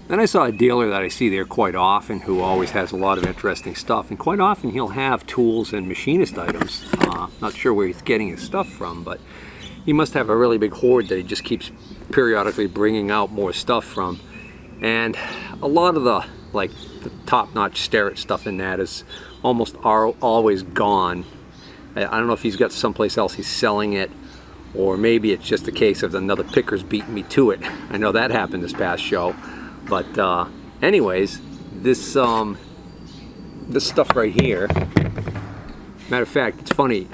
Then I saw a dealer that I see there quite often who always has a lot of interesting stuff, and quite often he'll have tools and machinist items. Not sure where he's getting his stuff from, but he must have a really big hoard that he just keeps periodically bringing out more stuff from. And a lot of the top-notch Starrett stuff in that is almost always gone. I don't know if he's got someplace else he's selling it, or maybe it's just a case of another picker's beating me to it. I know that happened this past show. But anyways, this stuff right here, matter of fact, it's funny,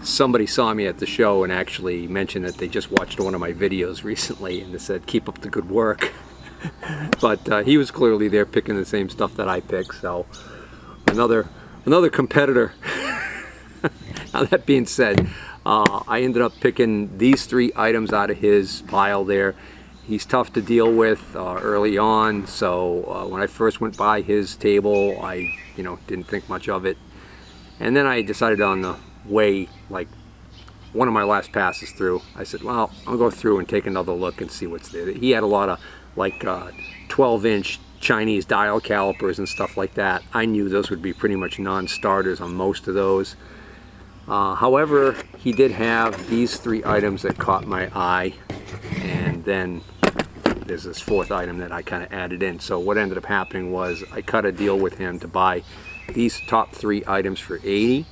somebody saw me at the show and actually mentioned that they just watched one of my videos recently, and they said, keep up the good work. But he was clearly there picking the same stuff that I pick, so another competitor. Now that being said, I ended up picking these 3 items out of his pile there. He's tough to deal with early on, so when I first went by his table, I didn't think much of it. And then I decided on the way, like one of my last passes through, I said, well, I'll go through and take another look and see what's there. He had a lot of like 12-inch Chinese dial calipers and stuff like that. I knew those would be pretty much non-starters on most of those. However, he did have these 3 items that caught my eye, and then there's this 4th item that I kind of added in. So what ended up happening was I cut a deal with him to buy these top 3 items for $80,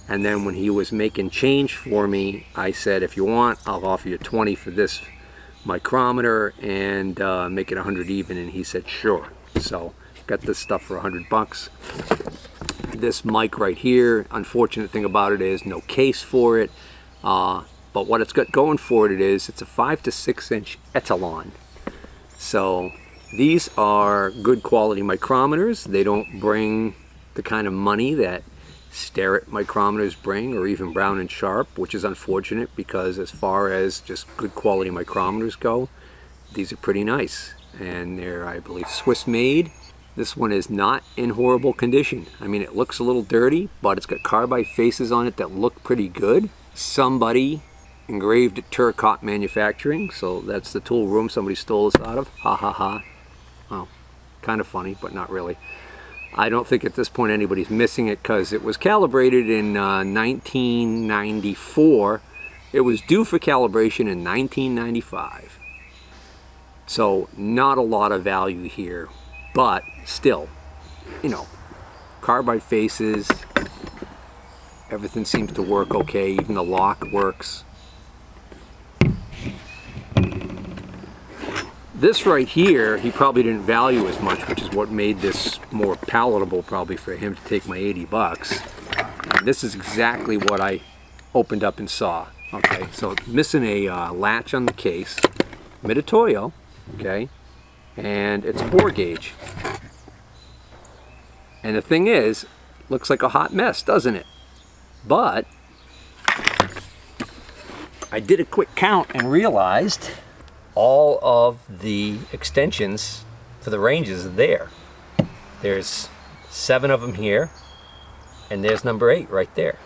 and then when he was making change for me, I said, if you want, I'll offer you $20 for this micrometer and make it 100 even, and he said sure. So got this stuff for $100. This mic right here, unfortunate thing about it is no case for it, but what it's got going for it is it's a 5 to 6 inch Etalon. So these are good quality micrometers. They don't bring the kind of money that Starrett micrometers bring, or even Brown and Sharp, which is unfortunate because as far as just good quality micrometers go, these are pretty nice. And they're, I believe, Swiss made. This one is not in horrible condition. I mean, it looks a little dirty, but it's got carbide faces on it that look pretty good. Somebody engraved at Turcotte Manufacturing, so that's the tool room somebody stole this out of. Ha ha ha. Well, kind of funny, but not really. I don't think at this point anybody's missing it because it was calibrated in 1994. It was due for calibration in 1995. So not a lot of value here, but still, carbide faces, everything seems to work okay, even the lock works. This right here, he probably didn't value as much, which is what made this more palatable probably for him to take my $80. And this is exactly what I opened up and saw. Okay, so it's missing a latch on the case, Mitutoyo, okay, and it's a bore gauge. And the thing is, looks like a hot mess, doesn't it? But I did a quick count and realized all of the extensions for the ranges are there. There's 7 of them here, and there's number 8 right there.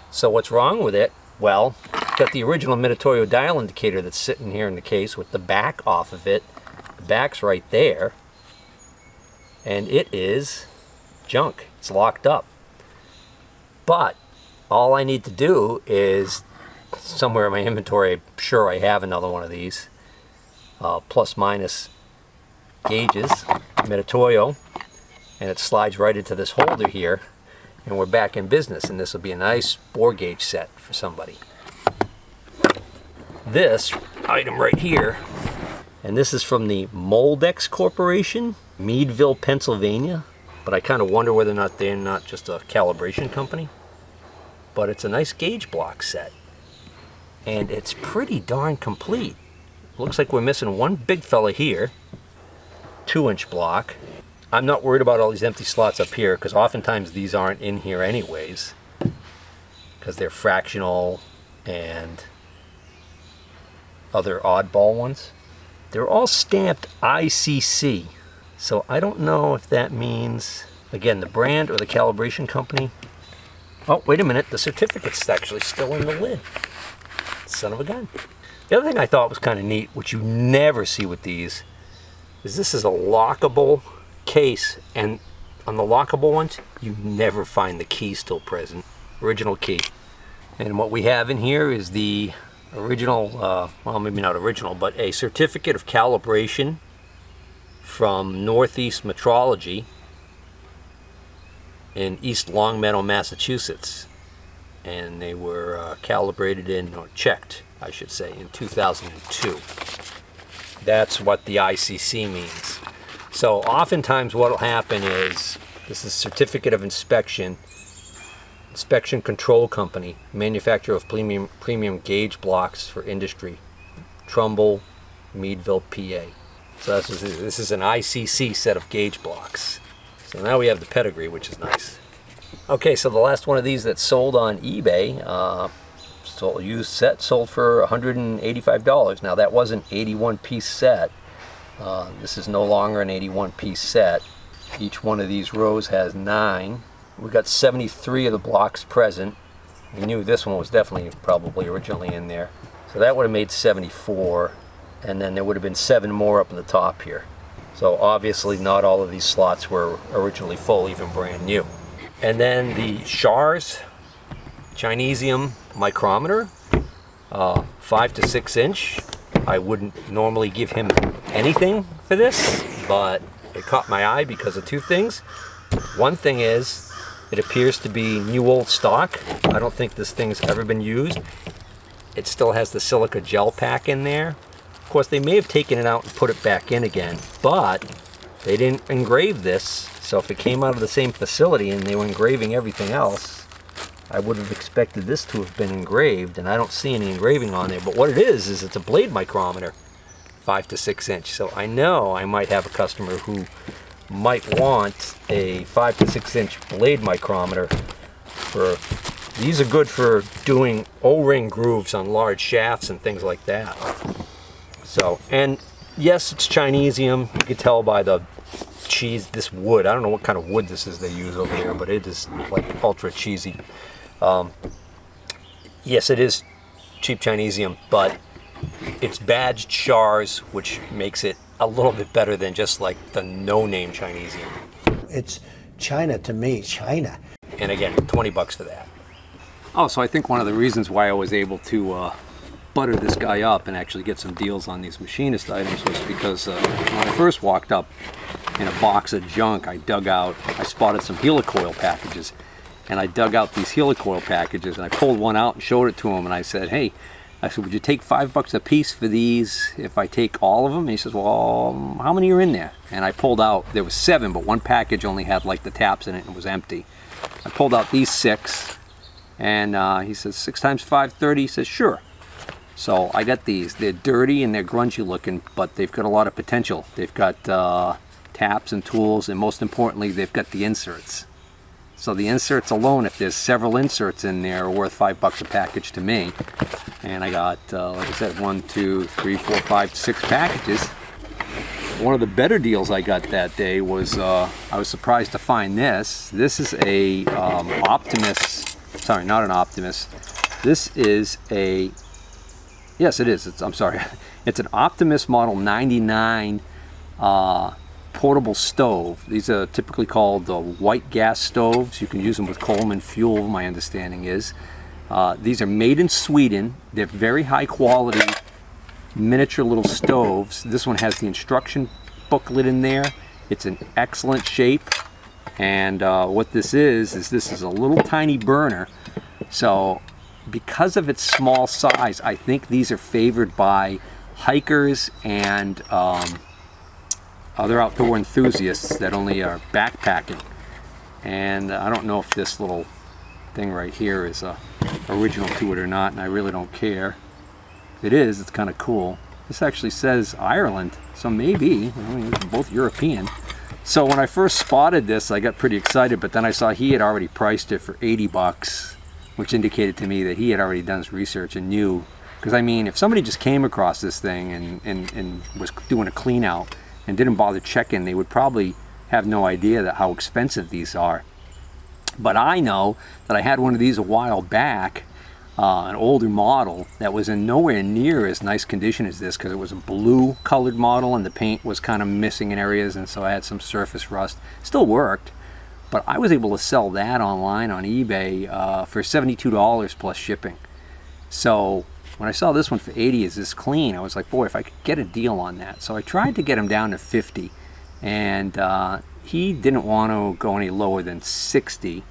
So what's wrong with it? Well, it's got the original Mitutoyo dial indicator that's sitting here in the case with the back off of it. The back's right there, and it is junk. It's locked up. But all I need to do is, somewhere in my inventory, I'm sure I have another one of these, plus minus gauges, Mitutoyo, and it slides right into this holder here, and we're back in business, and this will be a nice bore gauge set for somebody. This item right here, and this is from the Moldex Corporation, Meadville, Pennsylvania, but I kind of wonder whether or not they're not just a calibration company. But it's a nice gauge block set, and it's pretty darn complete. Looks like we're missing one big fella here, 2-inch block. I'm not worried about all these empty slots up here because oftentimes these aren't in here anyways because they're fractional and other oddball ones. They're all stamped ICC, so I don't know if that means, again, the brand or the calibration company. Oh, wait a minute, the certificate's actually still in the lid. Son of a gun. The other thing I thought was kind of neat, which you never see with these, is this is a lockable case, and on the lockable ones, you never find the key still present. Original key. And what we have in here is the original, well, maybe not original, but a certificate of calibration from Northeast Metrology in East Longmeadow, Massachusetts. And they were calibrated in, or checked, I should say, in 2002. That's what the ICC means. So oftentimes what will happen is, this is Certificate of Inspection, Inspection Control Company, manufacturer of premium gauge blocks for industry, Trumbull, Meadville, PA. So this is an ICC set of gauge blocks. So now we have the pedigree, which is nice. Okay, so the last one of these that sold on eBay, used set, sold for $185. Now that was an 81-piece set. This is no longer an 81-piece set. Each one of these rows has 9. We got 73 of the blocks present. We knew this one was definitely probably originally in there. So that would have made 74, and then there would have been 7 more up in the top here. So obviously not all of these slots were originally full, even brand new. And then the Schar's Chinesium micrometer, 5 to 6 inch. I wouldn't normally give him anything for this, but it caught my eye because of 2 things. One thing is, it appears to be new old stock. I don't think this thing's ever been used. It still has the silica gel pack in there. Of course, they may have taken it out and put it back in again, but they didn't engrave this. So if it came out of the same facility and they were engraving everything else, I would have expected this to have been engraved, and I don't see any engraving on there. But what it is it's a blade micrometer, 5 to 6 inch. So I know I might have a customer who might want a 5 to 6 inch blade micrometer. These are good for doing O-ring grooves on large shafts and things like that. So, and yes, it's Chinesium. You can tell by the cheese, this wood. I don't know what kind of wood this is they use over there, but it is like ultra cheesy. Yes, it is cheap Chinesium, but it's badged Schar's, which makes it a little bit better than just like the no-name Chinesium. It's China to me, China. And again, $20 for that. Oh, so I think one of the reasons why I was able to butter this guy up and actually get some deals on these Machinist items was because when I first walked up in a box of junk, I spotted some Helicoil packages, and I dug out these Helicoil packages, and I pulled one out and showed it to him, and I said, hey, would you take $5 a piece for these if I take all of them? And he says, well, how many are in there? And I pulled out, there was 7, but one package only had like the taps in it and was empty. I pulled out these 6, and he says, 6 times 5, 30. He says, sure. So I got these. They're dirty and they're grungy looking, but they've got a lot of potential. They've got taps and tools, and most importantly, they've got the inserts. So the inserts alone, if there's several inserts in there, are worth $5 a package to me. And I got, like I said, 1, 2, 3, 4, 5, 6 packages. One of the better deals I got that day was, I was surprised to find this. This is a Optimus, sorry, not an Optimus. This is a, yes it is, I'm sorry. It's an Optimus Model 99 portable stove. These are typically called the white gas stoves. You can use them with Coleman fuel, my understanding is. These are made in Sweden. They're very high quality, miniature little stoves. This one has the instruction booklet in there. It's in excellent shape. And what this is this is a little tiny burner. So because of its small size, I think these are favored by hikers and other outdoor enthusiasts that only are backpacking. And I don't know if this little thing right here is original to it or not, and I really don't care. If it is, it's kind of cool. This actually says Ireland, so maybe, I mean, it's both European. So when I first spotted this, I got pretty excited, but then I saw he had already priced it for $80, which indicated to me that he had already done his research and knew. Because I mean, if somebody just came across this thing and was doing a clean out and didn't bother checking, they would probably have no idea that how expensive these are. But I know that I had one of these a while back an older model that was in nowhere near as nice condition as this, because it was a blue colored model and the paint was kind of missing in areas, and so I had some surface rust. Still worked, but I was able to sell that online on eBay for $72 plus shipping. So when I saw this one for 80 is this clean, I was like, boy, if I could get a deal on that. So I tried to get him down to 50, and he didn't want to go any lower than 60.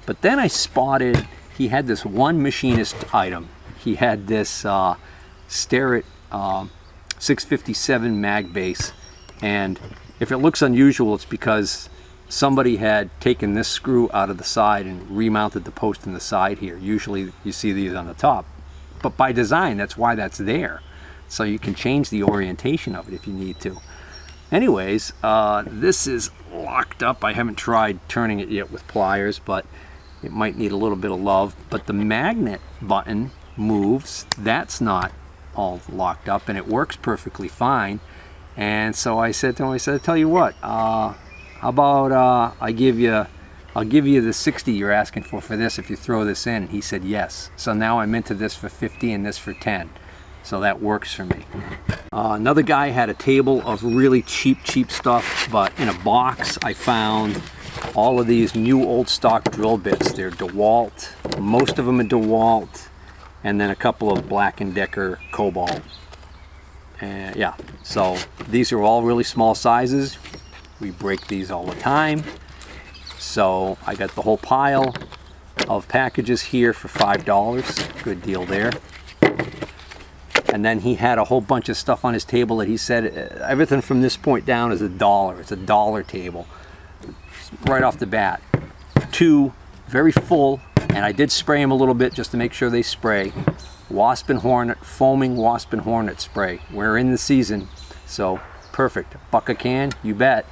But then I spotted he had this one Machinist item. He had this Starrett 657 mag base, and if it looks unusual, it's because somebody had taken this screw out of the side and remounted the post in the side here. Usually you see these on the top, but by design, that's why that's there. So you can change the orientation of it if you need to. Anyways, this is locked up. I haven't tried turning it yet with pliers, but it might need a little bit of love. But the magnet button moves. That's not all locked up, and it works perfectly fine. And so I said to him, I said, tell you what, how about I'll give you the 60 you're asking for this if you throw this in. And he said yes. So now I'm into this for 50 and this for 10. So that works for me. Another guy had a table of really cheap stuff, but in a box I found all of these new old stock drill bits. They're DeWalt, most of them are DeWalt, and then a couple of Black & Decker Cobalt. And yeah, so these are all really small sizes. We break these all the time. So I got the whole pile of packages here for $5. Good deal there. And then he had a whole bunch of stuff on his table that he said everything from this point down is $1. It's a $1 table. Right off the bat. Two very full, and I did spray them a little bit just to make sure they spray. Wasp and Hornet, foaming Wasp and Hornet spray. We're in the season, so perfect. Buck a can, you bet.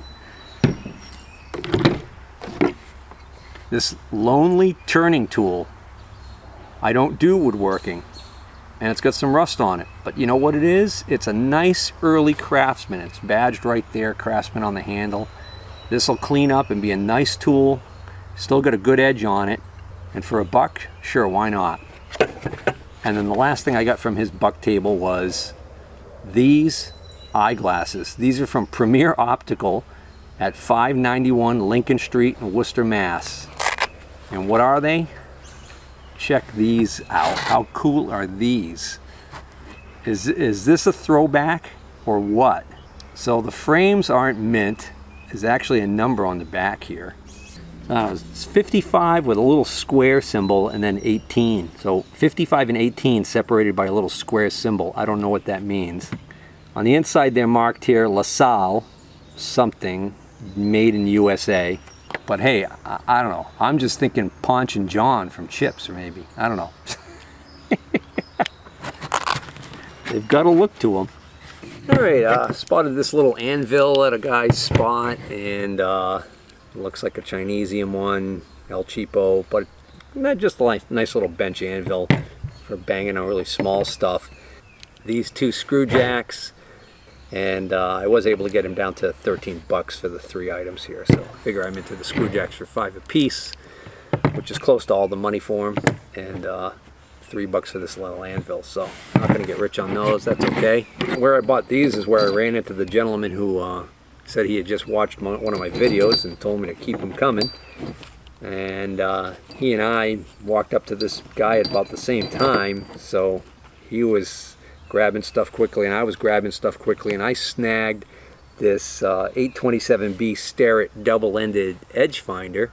This lonely turning tool, I don't do woodworking, and it's got some rust on it, but you know what it is? It's a nice early Craftsman. It's badged right there, Craftsman on the handle. This will clean up and be a nice tool. Still got a good edge on it, and for $1, sure, why not? And then the last thing I got from his buck table was these eyeglasses. These are from Premier Optical at 591 Lincoln Street in Worcester, Mass. And what are they? Check these out. How cool are these? Is this a throwback or what? So the frames aren't mint. There's actually a number on the back here. It's 55 with a little square symbol and then 18. So 55 and 18 separated by a little square symbol. I don't know what that means. On the inside they're marked here LaSalle something, made in USA. But hey, I don't know. I'm just thinking Ponch and John from Chips, or maybe. I don't know. They've got a look to them. All right, spotted this little anvil at a guy's spot, and looks like a Chinesium one, El Cheapo, but not just a nice little bench anvil for banging on really small stuff. These two screw jacks, and I was able to get him down to $13 for the 3 items here. So I figure I'm into the screw jacks for $5 a piece, which is close to all the money for them, and $3 for this little anvil. So I'm not going to get rich on those. That's okay. Where I bought these is where I ran into the gentleman who said he had just watched one of my videos and told me to keep them coming. And he and I walked up to this guy at about the same time. So he was grabbing stuff quickly and I was grabbing stuff quickly, and I snagged this 827B Starrett double-ended edge finder.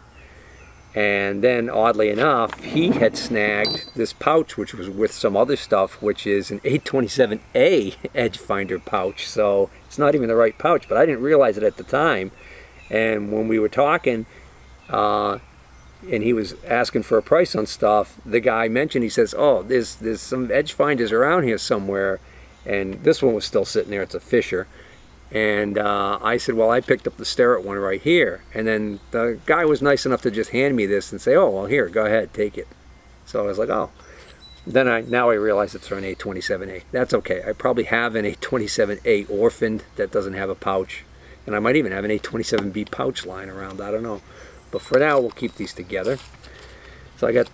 And then, oddly enough, he had snagged this pouch, which was with some other stuff, which is an 827A edge finder pouch. So it's not even the right pouch, but I didn't realize it at the time. And when we were talking, and he was asking for a price on stuff, the guy mentioned, he says, oh, there's some edge finders around here somewhere. And this one was still sitting there. It's a Fisher. And I said, well, I picked up the Starrett one right here. And then the guy was nice enough to just hand me this and say, oh, well, here, go ahead, take it. So I was like, oh. Then now I realize it's for an 827A. That's okay. I probably have an 827A orphaned that doesn't have a pouch. And I might even have an 827B pouch lying around. I don't know. But for now, we'll keep these together. So I got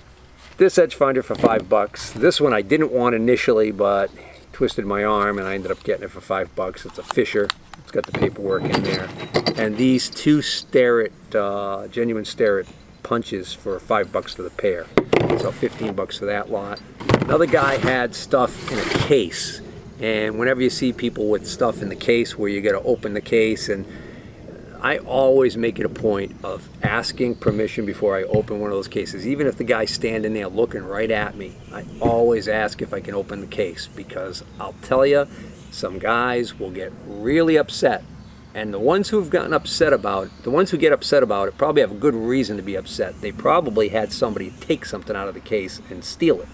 this edge finder for $5. This one I didn't want initially, but twisted my arm and I ended up getting it for $5. It's a Fisher. It's got the paperwork in there. And these two Starrett, genuine Starrett punches for $5 for the pair. So $15 for that lot. Another guy had stuff in a case. And whenever you see people with stuff in the case where you got to open the case, and I always make it a point of asking permission before I open one of those cases. Even if the guy's standing there looking right at me, I always ask if I can open the case, because I'll tell you, some guys will get really upset. And the ones who've gotten upset about it, the ones who get upset about it probably have a good reason to be upset. They probably had somebody take something out of the case and steal it.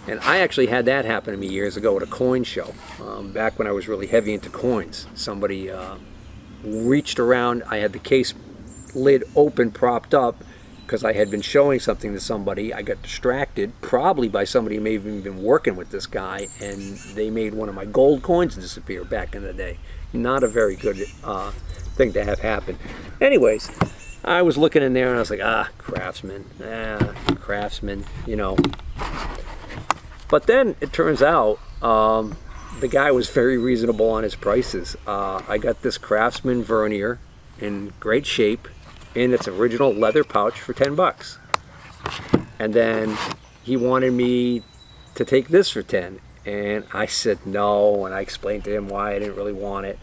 And I actually had that happen to me years ago at a coin show, back when I was really heavy into coins. Somebody reached around, I had the case lid open, propped up, because I had been showing something to somebody. I got distracted, probably by somebody who may have even been working with this guy, and they made one of my gold coins disappear back in the day. Not a very good thing to have happen. Anyways, I was looking in there and I was like, Craftsman, Craftsman, you know. But then it turns out the guy was very reasonable on his prices. I got this Craftsman vernier in great shape in its original leather pouch for $10. And then he wanted me to take this for 10. And I said no, and I explained to him why I didn't really want it.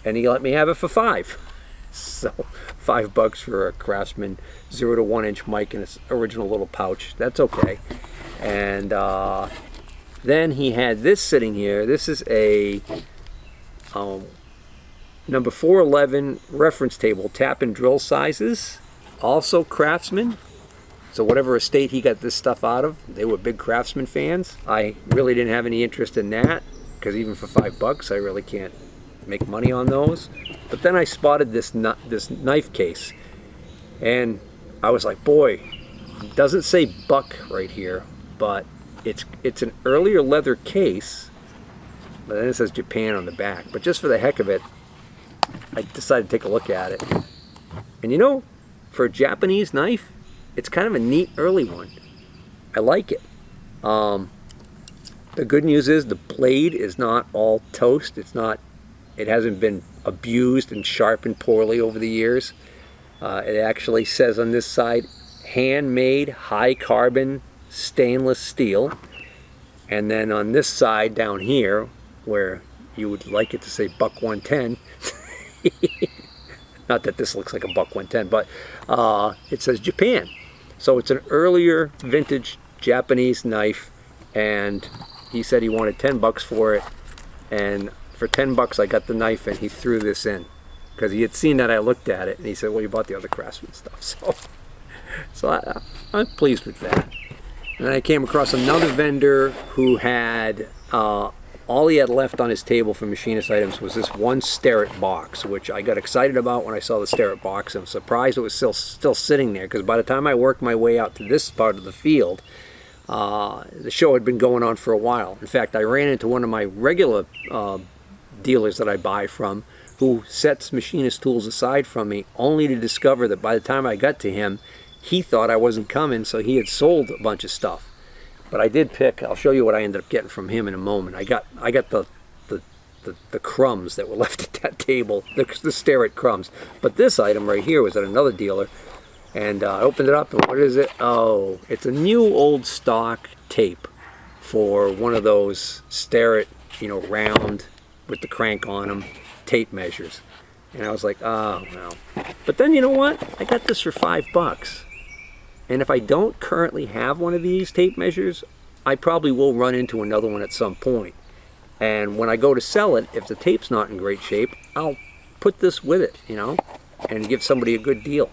And he let me have it for $5. So $5 for a Craftsman 0 to 1 inch mic in its original little pouch. That's okay. And then he had this sitting here. This is a number 411 reference table, tap and drill sizes. Also Craftsman. So whatever estate he got this stuff out of, they were big Craftsman fans. I really didn't have any interest in that, because even for $5, I really can't make money on those. But then I spotted this knife case, and I was like, boy, it doesn't say Buck right here, but it's an earlier leather case, but then it says Japan on the back. But just for the heck of it, I decided to take a look at it. And you know, for a Japanese knife, it's kind of a neat early one. I like it. The good news is the blade is not all toast. It hasn't been abused and sharpened poorly over the years. It actually says on this side, handmade high carbon stainless steel. And then on this side down here, where you would like it to say Buck 110, not that this looks like a Buck 110, but it says Japan. So it's an earlier vintage Japanese knife, and he said he wanted $10 for it, and for $10 I got the knife, and he threw this in because he had seen that I looked at it, and he said, well, you bought the other Craftsman stuff. So I'm pleased with that. And then I came across another vendor who had all he had left on his table for machinist items was this one Starrett box, which I got excited about when I saw the Starrett box. I'm surprised it was still sitting there, because by the time I worked my way out to this part of the field, the show had been going on for a while. In fact, I ran into one of my regular dealers that I buy from, who sets machinist tools aside from me, only to discover that by the time I got to him, he thought I wasn't coming, so he had sold a bunch of stuff. But I did pick, I'll show you what I ended up getting from him in a moment. I got the crumbs that were left at that table, the Starrett crumbs. But this item right here was at another dealer, and I opened it up, and what is it? Oh, it's a new old stock tape for one of those Starrett, you know, round with the crank on them tape measures. And I was like, oh, well. But then you know what? I got this for $5. And if I don't currently have one of these tape measures, I probably will run into another one at some point. And when I go to sell it, if the tape's not in great shape, I'll put this with it, you know, and give somebody a good deal.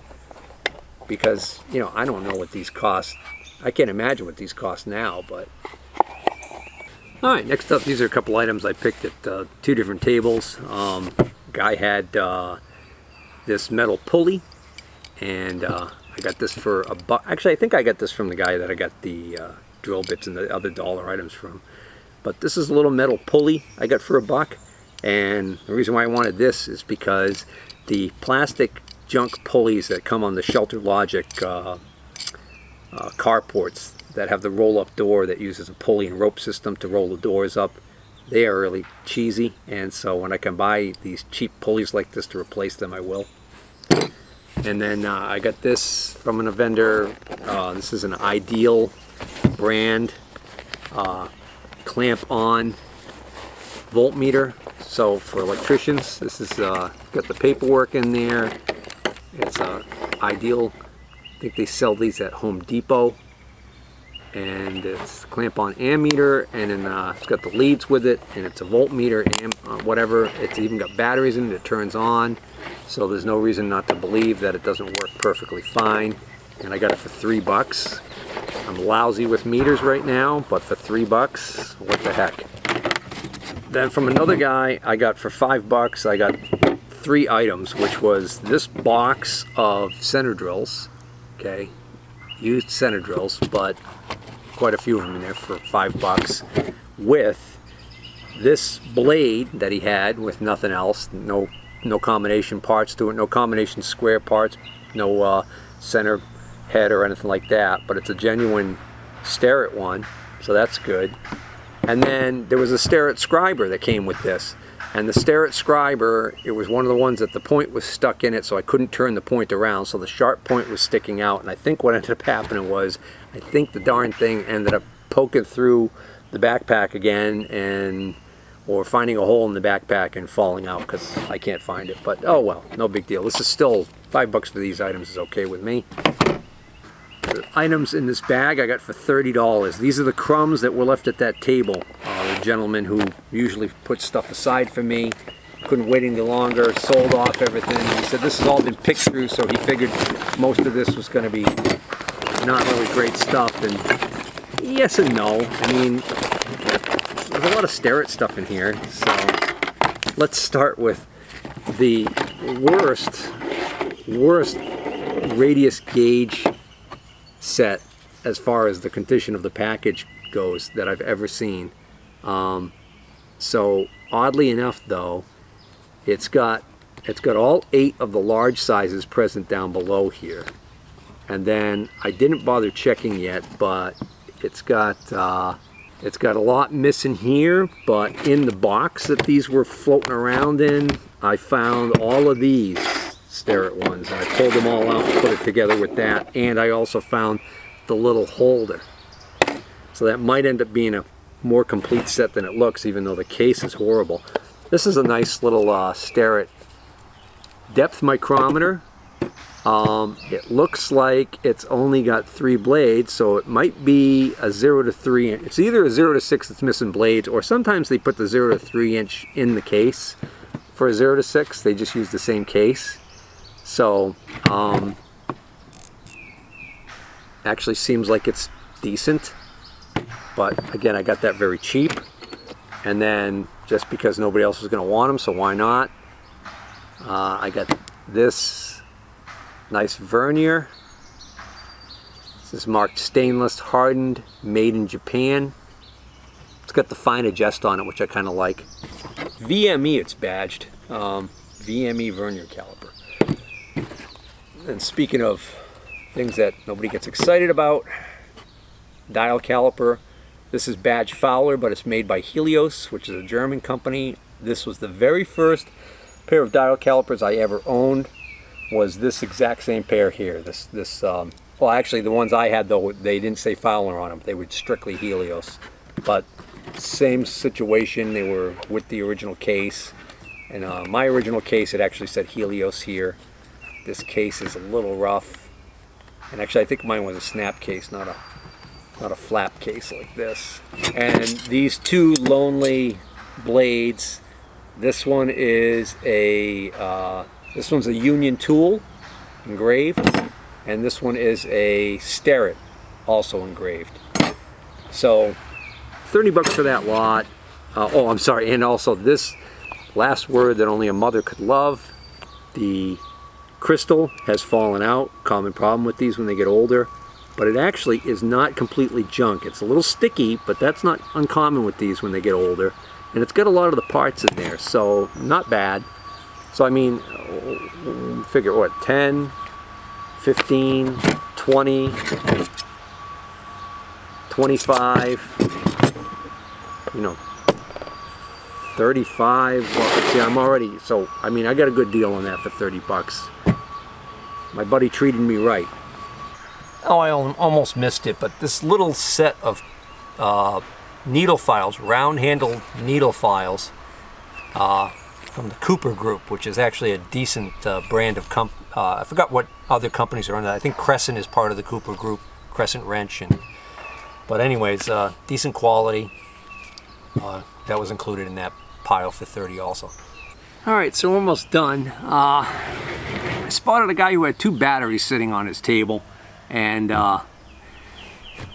Because, you know, I don't know what these cost. I can't imagine what these cost now, but... Alright, next up, these are a couple items I picked at two different tables. Guy had this metal pulley, and I got this for $1. Actually, I think I got this from the guy that I got the drill bits and the other dollar items from. But this is a little metal pulley I got for $1. And the reason why I wanted this is because the plastic junk pulleys that come on the Shelter Logic carports, that have the roll-up door that uses a pulley and rope system to roll the doors up. They are really cheesy, and so when I can buy these cheap pulleys like this to replace them, I will. And then I got this from a vendor. This is an Ideal brand clamp-on voltmeter. So for electricians, this is got the paperwork in there. It's Ideal. I think they sell these at Home Depot. And it's clamp-on ammeter, and then it's got the leads with it, and it's a voltmeter, whatever. It's even got batteries in it. It turns on, so there's no reason not to believe that it doesn't work perfectly fine. And I got it for $3. I'm lousy with meters right now, but for $3, what the heck? Then from another guy, I got for $5. I got 3 items, which was this box of center drills. Okay, used center drills, but quite a few of them in there for $5, with this blade that he had with nothing else, no combination parts to it, no combination square parts, no center head or anything like that, but it's a genuine Starrett one, so that's good. And then there was a Starrett scriber that came with this, and the Starrett scriber, it was one of the ones that the point was stuck in it, so I couldn't turn the point around, so the sharp point was sticking out. And I think what ended up happening was, I think the darn thing ended up poking through the backpack again, or finding a hole in the backpack and falling out, because I can't find it. But oh well, no big deal. This is still $5 for these items is okay with me. The items in this bag I got for $30. These are the crumbs that were left at that table. The gentleman who usually puts stuff aside for me couldn't wait any longer, sold off everything. He said this has all been picked through, so he figured most of this was going to be not really great stuff. And yes and no. I mean, there's a lot of Starrett stuff in here. So let's start with the worst radius gauge set as far as the condition of the package goes that I've ever seen. So oddly enough though, it's got all 8 of the large sizes present down below here, and then I didn't bother checking yet, but it's got a lot missing here. But in the box that these were floating around in, I found all of these Starrett ones, and I pulled them all out and put it together with that, and I also found the little holder. So that might end up being a more complete set than it looks, even though the case is horrible. This is a nice little Starrett depth micrometer. It looks like it's only got 3 blades, so it might be a 0 to 3 inch. It's either a 0 to 6 that's missing blades, or sometimes they put the 0 to 3 inch in the case. For a 0 to 6, they just use the same case. So, actually seems like it's decent. But again, I got that very cheap, and then just because nobody else was going to want them, so why not? I got this nice vernier. This is marked stainless, hardened, made in Japan. It's got the fine adjust on it, which I kind of like. VME, it's badged. VME vernier caliper. And speaking of things that nobody gets excited about, dial caliper. This is badge Fowler, but it's made by Helios, which is a German company. This was the very first pair of dial calipers I ever owned. Was this exact same pair here? Well, actually, the ones I had though, they didn't say Fowler on them. They were strictly Helios, but same situation. They were with the original case, and my original case, it actually said Helios here. This case is a little rough, and actually, I think mine was a snap case, not a flap case like this. And these 2 lonely blades, this one is this one's a Union Tool engraved, and this one is a Starrett also engraved. So $30 for that lot. Oh, I'm sorry, and also this last word that only a mother could love, the crystal has fallen out. Common problem with these when they get older. But it actually is not completely junk. It's a little sticky, but that's not uncommon with these when they get older. And it's got a lot of the parts in there, so not bad. So I mean, figure what, 10, 15, 20. 25, you know, 35. Well, see, I'm already, so I mean, I got a good deal on that for 30 bucks. My buddy treated me right. Oh, I almost missed it, but this little set of needle files, round-handled needle files from the Cooper Group, which is actually a decent brand of I forgot what other companies are on that. I think Crescent is part of the Cooper Group, Crescent Wrench. But anyways, decent quality. That was included in that pile for 30 also. All right, so almost done. I spotted a guy who had 2 batteries sitting on his table, and I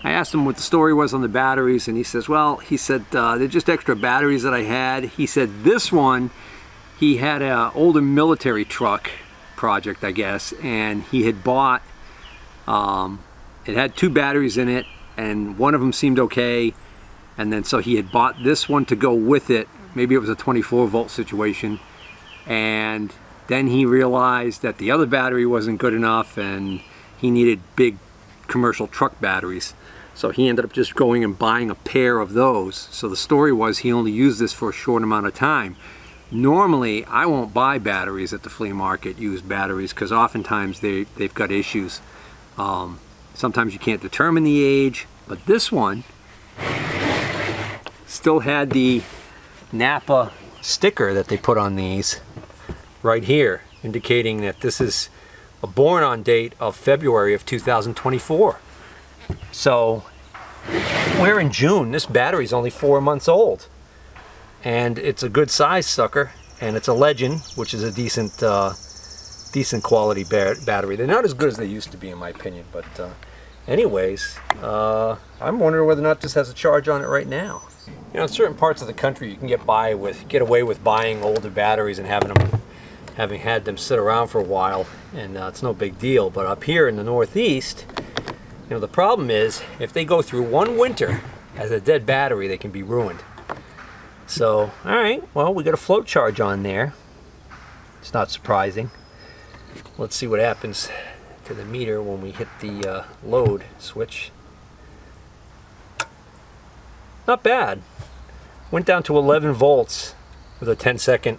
asked him what the story was on the batteries, and he says, well, he said, they're just extra batteries that I had. He said this one, he had an older military truck project, I guess, and he had bought, it had 2 batteries in it, and one of them seemed okay, and then so he had bought this one to go with it. Maybe it was a 24-volt situation, and then he realized that the other battery wasn't good enough and he needed big commercial truck batteries. So he ended up just going and buying a pair of those. So the story was he only used this for a short amount of time. Normally, I won't buy batteries at the flea market, used batteries, because oftentimes they've got issues. Sometimes you can't determine the age, but this one still had the Napa sticker that they put on these right here, indicating that this is a born on date of February of 2024. So we're in June. This battery's only 4 months old, and it's a good size sucker, and it's a Legend, which is a decent quality battery. They're not as good as they used to be, in my opinion, but anyways, I'm wondering whether or not this has a charge on it right now. You know, in certain parts of the country, you can get away with buying older batteries and having had them sit around for a while, and it's no big deal. But up here in the Northeast, you know, the problem is if they go through one winter as a dead battery, they can be ruined. So, all right, well, we got a float charge on there. It's not surprising. Let's see what happens to the meter when we hit the load switch. Not bad. Went down to 11 volts with a 10-second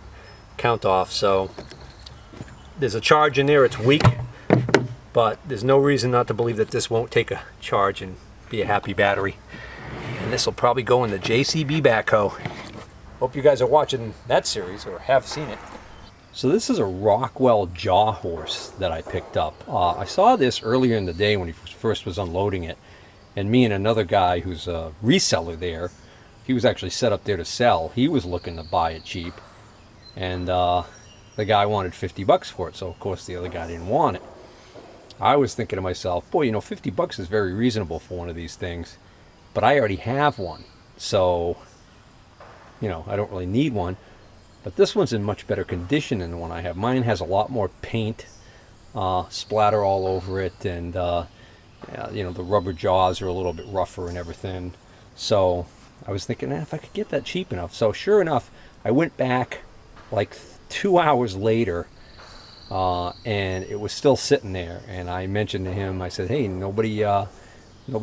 count off. So there's a charge in there. It's weak, but there's no reason not to believe that this won't take a charge and be a happy battery. And this will probably go in the JCB backhoe. Hope you guys are watching that series or have seen it. So this is a Rockwell Jawhorse that I picked up. I saw this earlier in the day when he first was unloading it. And me and another guy who's a reseller there, he was actually set up there to sell. He was looking to buy it cheap. And the guy wanted 50 bucks for it. So, of course, the other guy didn't want it. I was thinking to myself, boy, you know, 50 bucks is very reasonable for one of these things. But I already have one. So, you know, I don't really need one. But this one's in much better condition than the one I have. Mine has a lot more paint splatter all over it, and you know, the rubber jaws are a little bit rougher and everything. So I was thinking, if I could get that cheap enough. So sure enough, I went back like 2 hours later, and it was still sitting there. And I mentioned to him, I said, hey, nobody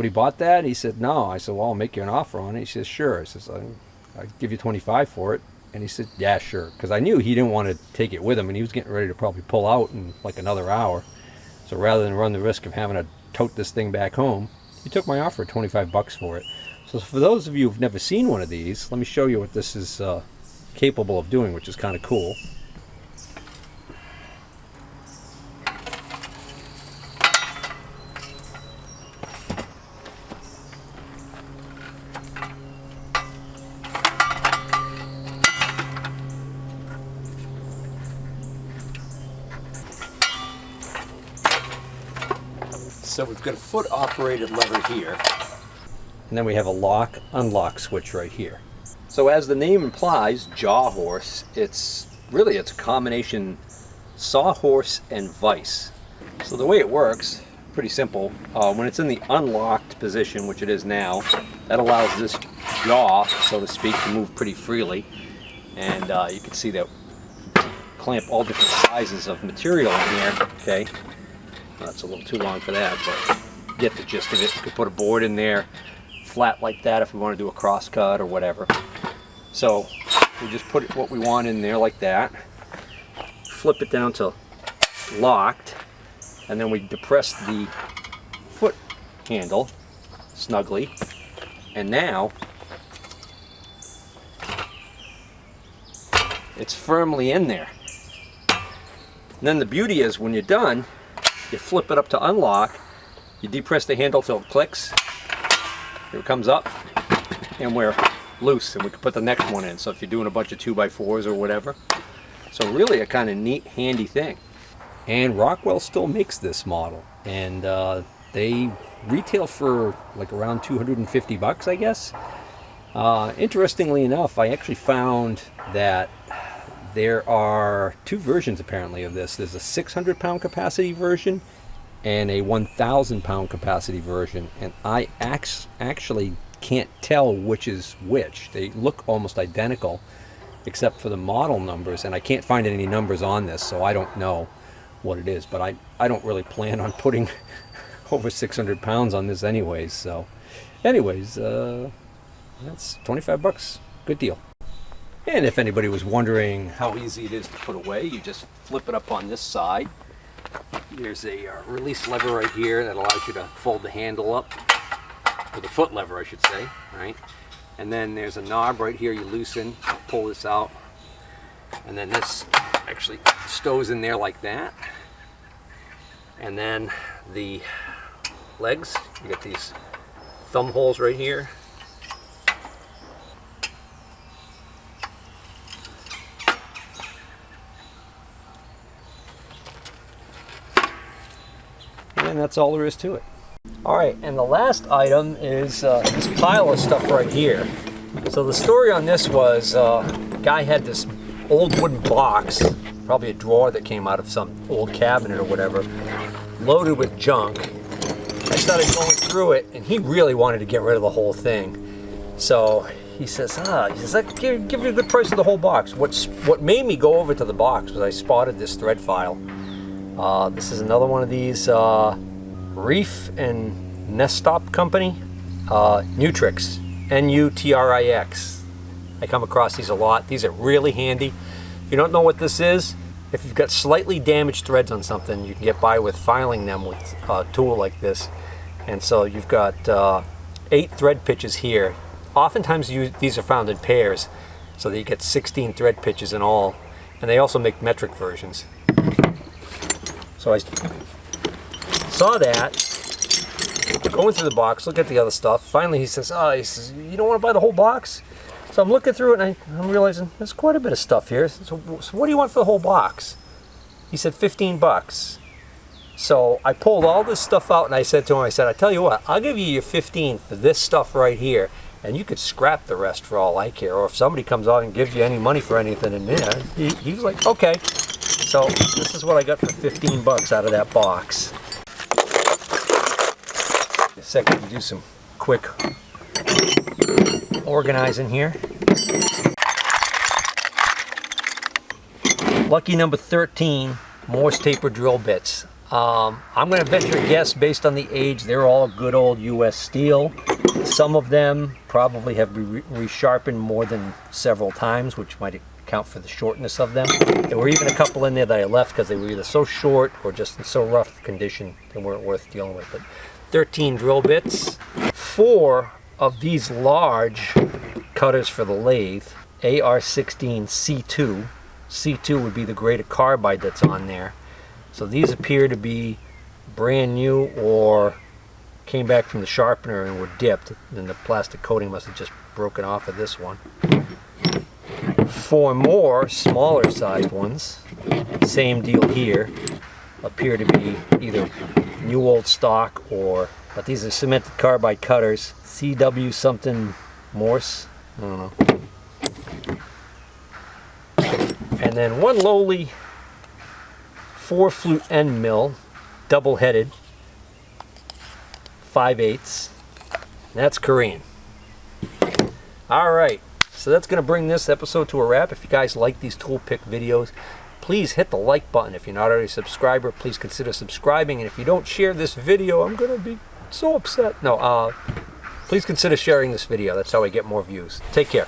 bought that? He said, no. I said, well, I'll make you an offer on it. He says, sure. I says, I'll give you 25 for it. And he said, yeah, sure. Because I knew he didn't want to take it with him, and he was getting ready to probably pull out in like another hour. So rather than run the risk of having to tote this thing back home, he took my offer at 25 bucks for it. So for those of you who've never seen one of these, let me show you what this is capable of doing, which is kind of cool. So we've got a foot operated lever here, and then we have a lock unlock switch right here. So as the name implies, Jawhorse, it's a combination sawhorse and vise. So the way it works, pretty simple. When it's in the unlocked position, which it is now, that allows this jaw, so to speak, to move pretty freely. And you can see that clamp all different sizes of material in here. Okay. That's a little too long for that, but get the gist of it. You can put a board in there, flat like that if we want to do a cross cut or whatever. So we just put what we want in there like that, flip it down to locked, and then we depress the foot handle snugly, and now it's firmly in there. And then the beauty is when you're done, you flip it up to unlock, you depress the handle till it clicks, here it comes up, and we're loose, and we can put the next one in. So if you're doing a bunch of 2x4s or whatever. So really a kind of neat, handy thing. And Rockwell still makes this model, and they retail for like around 250 bucks, I guess. Interestingly enough, I actually found that there are two versions apparently of this. There's a 600 pound capacity version and a 1,000 pound capacity version, and I actually can't tell which is which. They look almost identical except for the model numbers, and I can't find any numbers on this, so I don't know what it is, but I don't really plan on putting over 600 pounds on this anyways. So anyways, that's 25 bucks. Good deal. And if anybody was wondering how easy it is to put away, you just flip it up on this side. There's a release lever right here that allows you to fold the handle up, or the foot lever I should say, right? And then there's a knob right here you loosen, pull this out, and then this actually stows in there like that. And then the legs, you get these thumb holes right here. And that's all there is to it. All right, and the last item is this pile of stuff right here. So the story on this was a guy had this old wooden box, probably a drawer that came out of some old cabinet or whatever, loaded with junk. I started going through it, and he really wanted to get rid of the whole thing. So he says, I give you a good price for the whole box. What made me go over to the box was I spotted this thread file. This is another one of these Reef and Nestop Company, Nutrix, Nutrix. I come across these a lot. These are really handy. If you don't know what this is, if you've got slightly damaged threads on something, you can get by with filing them with a tool like this. And so you've got 8 thread pitches here. Oftentimes these are found in pairs, so that you get 16 thread pitches in all. And they also make metric versions. So I saw that, going through the box, look at the other stuff. Finally he says, you don't want to buy the whole box? So I'm looking through it, and I'm realizing there's quite a bit of stuff here. So what do you want for the whole box? He said 15 bucks. So I pulled all this stuff out, and I said to him, I tell you what, I'll give you your 15 for this stuff right here, and you could scrap the rest for all I care. Or if somebody comes out and gives you any money for anything in there, he was like, okay. So this is what I got for 15 bucks out of that box. A second to do some quick organizing here. Lucky number 13, Morse taper drill bits. I'm going to venture a guess based on the age, they're all good old US steel. Some of them probably have been resharpened more than several times, which might account for the shortness of them. There were even a couple in there that I left because they were either so short or just in so rough condition they weren't worth dealing with. But 13 drill bits, 4 of these large cutters for the lathe, AR16 C2. C2 would be the grade of carbide that's on there. So these appear to be brand new or came back from the sharpener and were dipped, and the plastic coating must have just broken off of this one. 4 more smaller sized ones, same deal here, appear to be either new old stock but these are cemented carbide cutters, CW something Morse, I don't know. And then one lowly 4 flute end mill, double headed, 5/8. That's Korean. Alright, so that's going to bring this episode to a wrap. If you guys like these tool pick videos, please hit the like button. If you're not already a subscriber, please consider subscribing. And if you don't share this video, I'm going to be so upset. No, Please consider sharing this video. That's how I get more views. Take care.